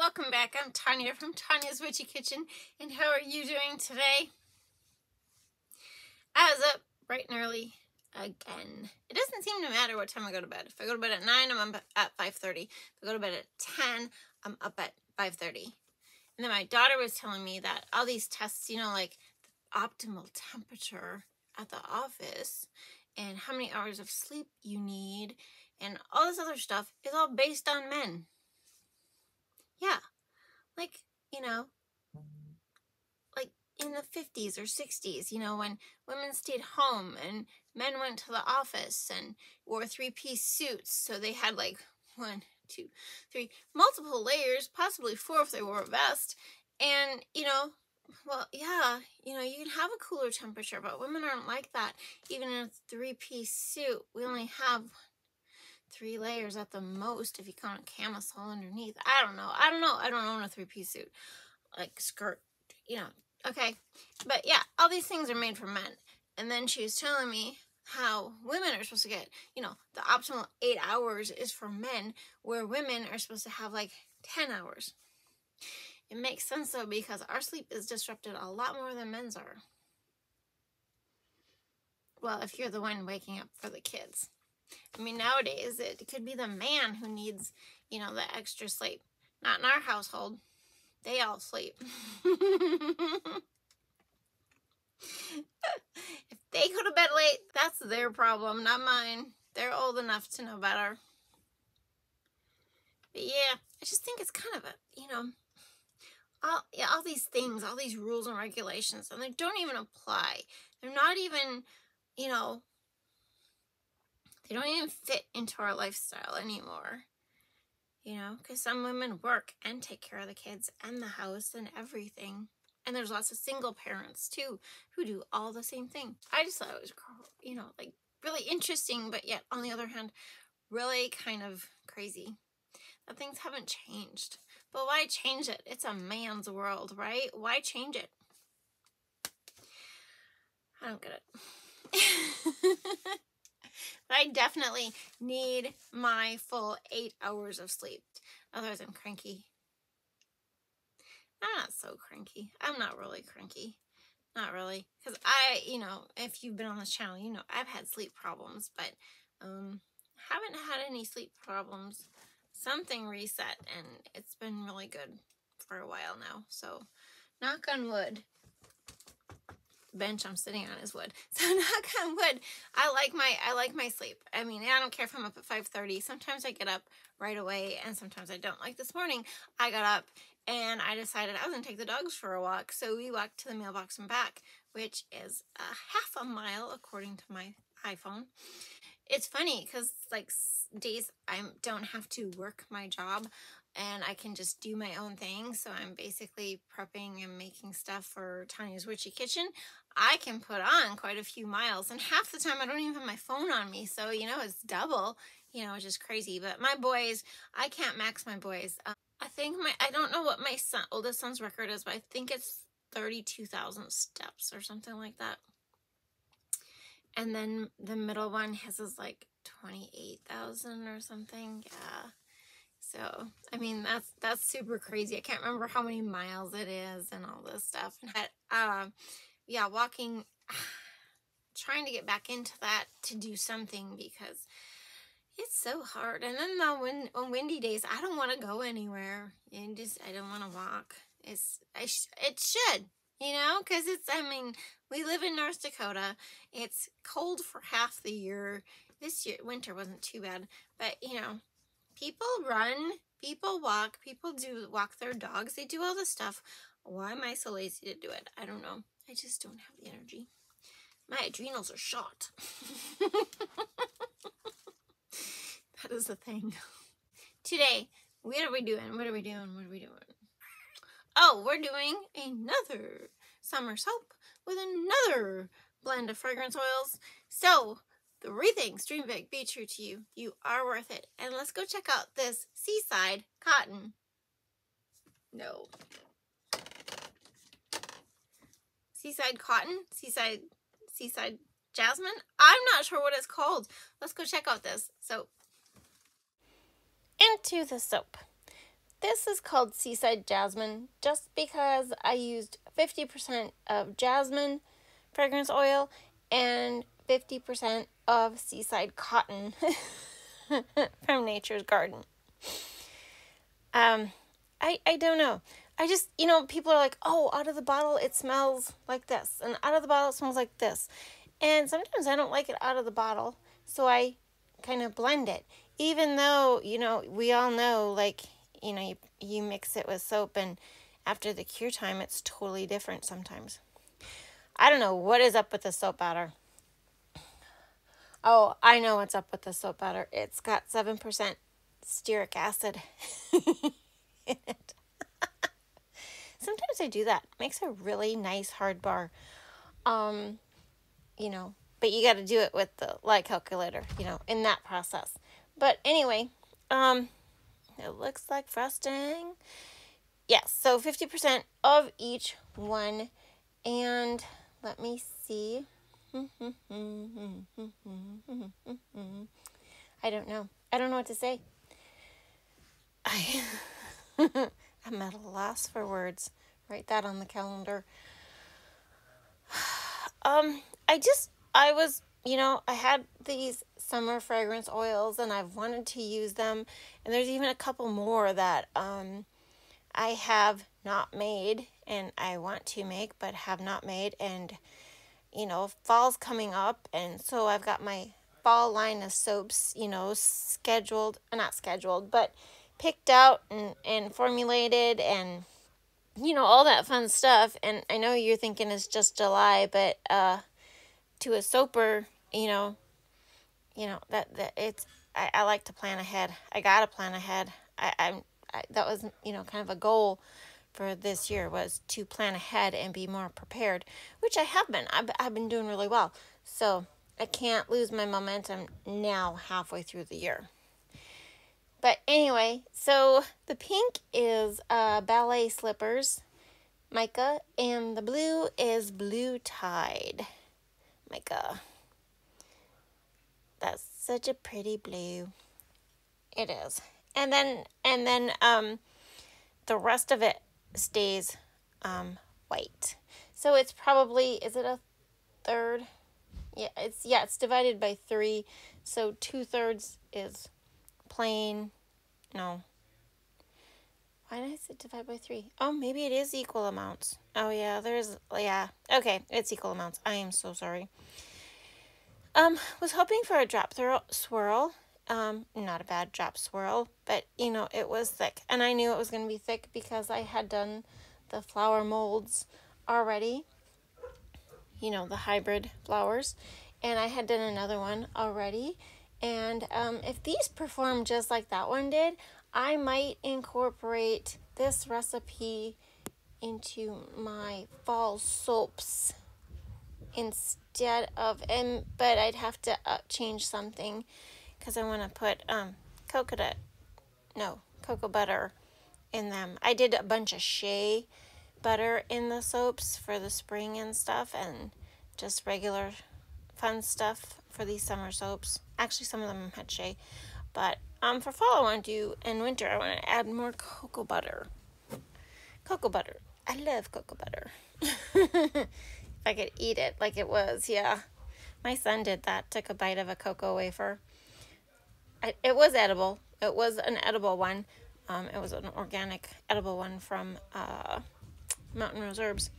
welcome back. I'm Tonya from Tonya's Witchy Kitchen, and how are you doing today? I was up bright and early again. It doesn't seem to matter what time I go to bed. If I go to bed at 9, I'm up at 5:30. If I go to bed at 10, I'm up at 5:30. And then my daughter was telling me that all these tests, you know, like the optimal temperature at the office and how many hours of sleep you need and all this other stuff is all based on men. Yeah, like, you know, like in the 50s or 60s, you know, when women stayed home and men went to the office and wore three-piece suits. So they had like 1, 2, 3, multiple layers, possibly 4 if they wore a vest. And, you know, well, yeah, you know, you can have a cooler temperature, but women aren't like that. Even in a three-piece suit, we only have 3 layers at the most if you count a camisole underneath. I don't know. I don't own a 3-piece suit, like skirt, you know. Okay, but yeah, all these things are made for men. And then she was telling me how women are supposed to get, you know, the optimal 8 hours is for men, where women are supposed to have like 10 hours. It makes sense though, because our sleep is disrupted a lot more than men's are. Well, if you're the one waking up for the kids. I mean, nowadays, it could be the man who needs, you know, the extra sleep. Not in our household. They all sleep. If they go to bed late, that's their problem, not mine. They're old enough to know better. But yeah, I just think it's kind of a, you know, all these things, all these rules and regulations, and they don't even apply. They're not even, you know, they don't even fit into our lifestyle anymore. You know, because some women work and take care of the kids and the house and everything. And there's lots of single parents, too, who do all the same thing. I just thought it was, you know, like really interesting, but yet, on the other hand, really kind of crazy that things haven't changed. But why change it? It's a man's world, right? Why change it? I don't get it. But I definitely need my full 8 hours of sleep. Otherwise, I'm cranky. I'm not so cranky. I'm not really cranky. Not really. Because you know, if you've been on this channel, you know, I've had sleep problems, but haven't had any sleep problems. Something reset, and it's been really good for a while now. So, knock on wood. Bench I'm sitting on is wood. So knock on wood. I like my sleep. I mean, I don't care if I'm up at 5:30. Sometimes I get up right away and sometimes I don't. Like this morning, I got up and I decided I was gonna take the dogs for a walk. So we walked to the mailbox and back, which is half a mile according to my iPhone. It's funny because like days I don't have to work my job and I can just do my own thing. So I'm basically prepping and making stuff for Tonya's Witchy Kitchen. I can put on quite a few miles, and half the time I don't even have my phone on me. So, you know, it's double, you know, which is crazy. But my boys, I can't max my boys. I think I don't know what my oldest son's record is, but I think it's 32,000 steps or something like that. And then the middle one, his is like 28,000 or something. Yeah. So, I mean, that's super crazy. I can't remember how many miles it is and all this stuff. But, yeah, walking, trying to get back into that to do something because it's so hard. And then on windy days, I don't want to go anywhere. And I don't want to walk. It should, you know, because I mean, we live in North Dakota. It's cold for half the year. This year, winter wasn't too bad, but, you know, people run, people walk, people walk their dogs. They do all this stuff. Why am I so lazy to do it? I don't know. I just don't have the energy. My adrenals are shot. That is the thing. Today, what are we doing? What are we doing? What are we doing? Oh, we're doing another summer soap with another blend of fragrance oils. So, 3 things, dream big, be true to you. You are worth it. And let's go check out this SeaSide cotton. No. SeaSide cotton? SeaSide Jasmine? I'm not sure what it's called. Let's go check out this soap. Into the soap. this is called SeaSide Jasmine just because I used 50% of jasmine fragrance oil and 50% of SeaSide cotton from Nature's Garden. I don't know. I just, people are like, oh, out of the bottle it smells like this, and out of the bottle it smells like this. And sometimes I don't like it out of the bottle, so I kind of blend it. Even though, we all know, like, you mix it with soap, and after the cure time, it's totally different sometimes. I don't know what is up with the soap batter. Oh, I know what's up with the soap batter. It's got 7% stearic acid in it. Sometimes I do that. It makes a really nice hard bar. But you got to do it with the light calculator, in that process. But anyway, it looks like frosting. Yes, so 50% of each one. And let me see. I don't know. I don't know what to say. I'm at a loss for words. Write that on the calendar. I had these summer fragrance oils and I've wanted to use them. And there's even a couple more that I have not made and I want to make but have not made. And, fall's coming up. And so I've got my fall line of soaps, picked out and formulated and, all that fun stuff. And I know you're thinking it's just July, but to a soaper, that it's, I like to plan ahead. I gotta plan ahead. I that was, kind of a goal for this year, was to plan ahead and be more prepared, which I have been. I've been doing really well. So I can't lose my momentum now halfway through the year. But anyway, so the pink is ballet slippers, mica, and the blue is blue tide mica. That's such a pretty blue. It is. And then the rest of it stays white. So it's probably, is it a third? Yeah, it's divided by 3. So 2/3 is plain. No. Why did I say divide by 3? Oh, maybe it is equal amounts. Oh yeah, okay, it's equal amounts. I am so sorry. Was hoping for a drop swirl. Not a bad drop swirl, but it was thick. And I knew it was going to be thick because I had done the flower molds already. The hybrid flowers. And I had done another one already. And if these perform just like that one did, I might incorporate this recipe into my fall soaps instead of, but I'd have to change something because I want to put cocoa butter in them. I did a bunch of shea butter in the soaps for the spring and stuff, and just regular fun stuff for these summer soaps. Actually, some of them had shea, but for fall I want to do, and winter I want to add more cocoa butter. I love cocoa butter. If I could eat it like it was, yeah. My son did that, took a bite of a cocoa wafer. It was edible. It was an edible one. It was an organic edible one from Mountain Rose Herbs.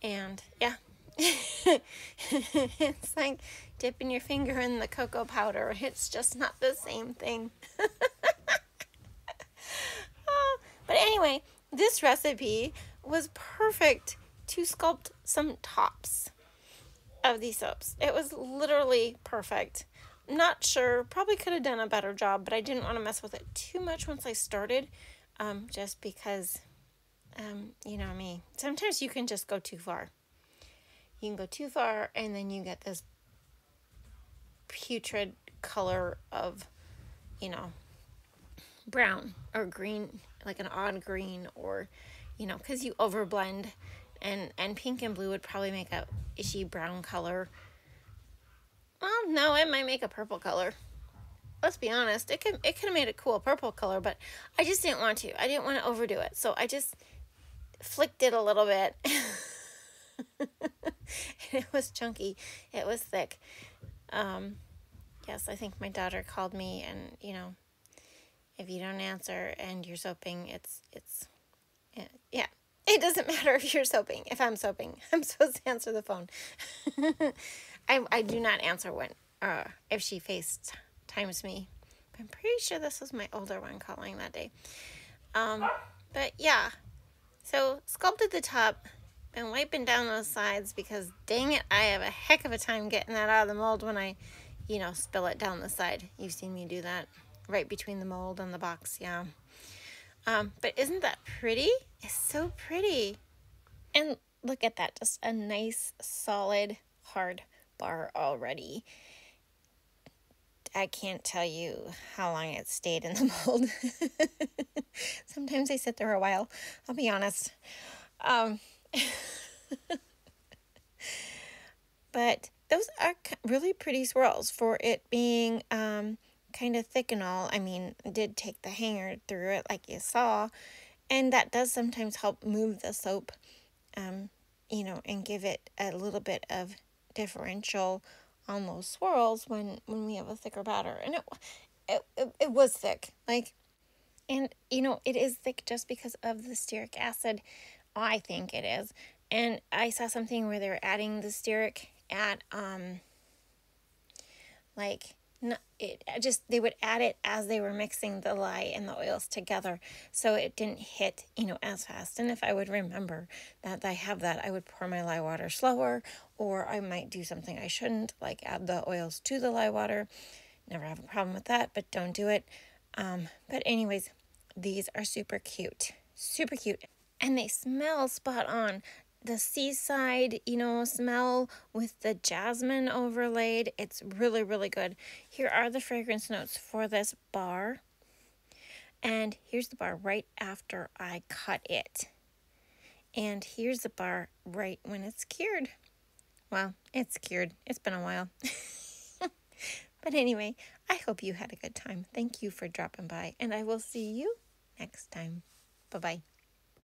And yeah, it's like dipping your finger in the cocoa powder. It's just not the same thing. But anyway, this recipe was perfect to sculpt some tops of these soaps. It was literally perfect. Not sure, probably could have done a better job, but I didn't want to mess with it too much once I started, just because, you know me. Sometimes you can just go too far. You can go too far, and then you get this putrid color of, brown or green, like an odd green, or, because you overblend, and pink and blue would probably make a ishy brown color. Well, no, it might make a purple color. let's be honest, it could have made a cool purple color, but I just didn't want to. I didn't want to overdo it. So I just flicked it a little bit. And it was chunky. It was thick. Yes, I think my daughter called me, and if you don't answer and you're soaping, yeah. It doesn't matter if you're soaping. If I'm soaping, I'm supposed to answer the phone. I do not answer when if she FaceTimes me. I'm pretty sure this was my older one calling that day. But yeah, so sculpted the top. Been wiping down those sides because dang it, I have a heck of a time getting that out of the mold when I, spill it down the side. You've seen me do that right between the mold and the box, yeah. But isn't that pretty? It's so pretty. And look at that, just a nice, solid, hard bar already. I can't tell you how long it stayed in the mold. Sometimes they sit there a while, I'll be honest. But those are really pretty swirls for it being kind of thick and all. I mean, I did take the hanger through it like you saw, and that does sometimes help move the soap, and give it a little bit of differential on those swirls when we have a thicker batter. And it was thick, and it is thick just because of the stearic acid. I think it is. And I saw something where they were adding the stearic at they would add it as they were mixing the lye and the oils together, so it didn't hit as fast. And if I would remember that I have that, I would pour my lye water slower, or I might do something I shouldn't, like add the oils to the lye water. Never have a problem with that, but don't do it. But anyways, these are super cute, and they smell spot on. The SeaSide, smell with the jasmine overlaid. It's really, really good. Here are the fragrance notes for this bar. And here's the bar right after I cut it. And here's the bar right when it's cured. Well, it's cured. It's been a while. But anyway, I hope you had a good time. Thank you for dropping by, and I will see you next time. Bye-bye.